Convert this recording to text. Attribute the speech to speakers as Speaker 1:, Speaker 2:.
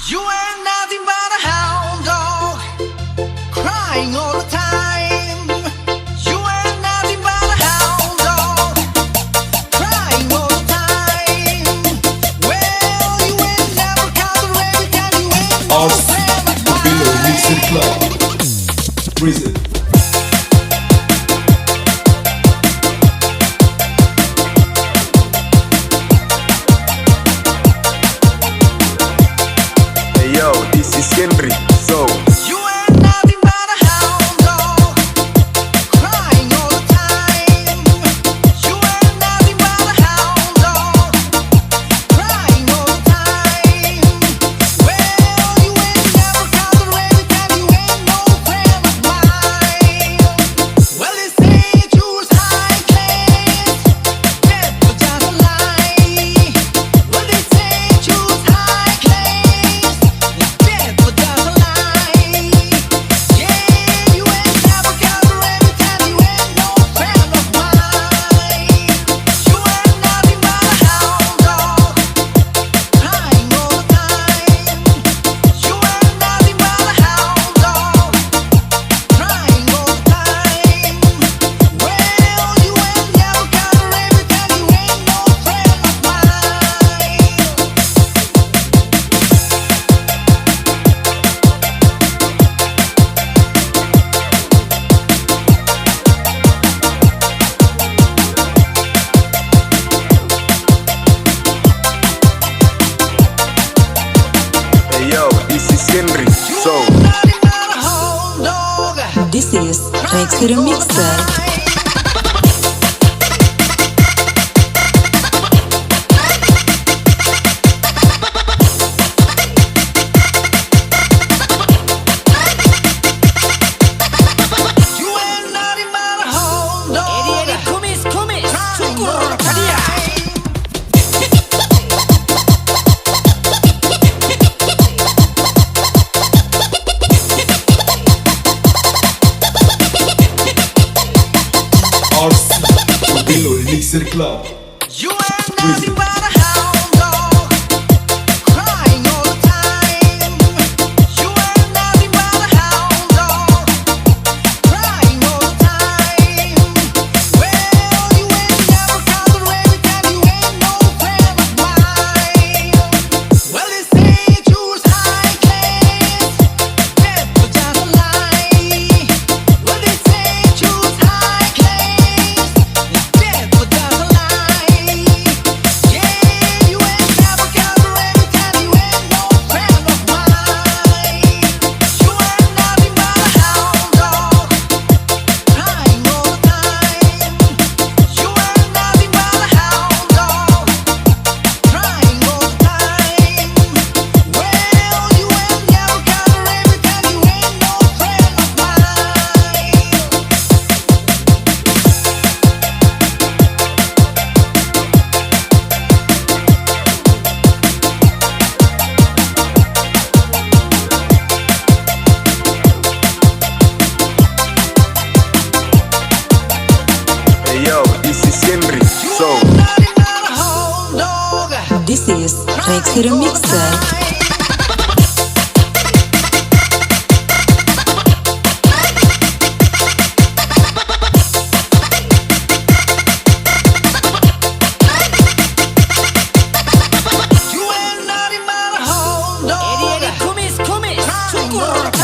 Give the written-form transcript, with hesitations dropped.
Speaker 1: You ain't nothing but a hound dog, crying all the time. You ain't nothing but a hound dog, crying all the time. Well, you ain't never calculated that you ain't no friend of mine.
Speaker 2: Below Mixer Club. Prison.
Speaker 3: Yo, this is Khendri. So
Speaker 1: You ain't nothing but a hound dog, crying all the time. You ain't nothing but a hound dog, crying all the time. Well, you ain't never calculated that you ain't no friend of mine. Well, they say you choose high class, that was just a lie. Well, they say you choose high class, that was just a lie. Yeah, you ain't never calculated that you ain't no friend of mine. You ain't nothing but a hound dog, crying all the time. You ain't nothing but a hound dog, crying all the time. Well, you ain't never calculated that you ain't no friend of mine.
Speaker 3: yo, this is Khendri. So
Speaker 1: Nothing but a hound dog.
Speaker 4: This is Khendri Mixer.
Speaker 1: You ain't nothing but a hound dog. Crying all the time.
Speaker 2: Below Mixer Club.
Speaker 1: You ain't nothing but a hound dog, crying all the time. You ain't nothing but a hound dog, crying all the time. Well, you ain't never calculated that you ain't no friend of mine. Well, they say you choose high class, that was just a lie. Well, they say you choose high class, that was just a lie. Yeah, you ain't never calculated that you ain't no friend of mine. You ain't nothing but a hound dog, crying all the time. You ain't nothing but a hound dog, crying all the time. Well, you ain't never calculated that you ain't no friend of
Speaker 3: yo, this is Khendri. So
Speaker 1: nothing but a hound dog.
Speaker 4: This is Khendri Mixer.
Speaker 1: You ain't nothing but a hound dog. Crying all the time.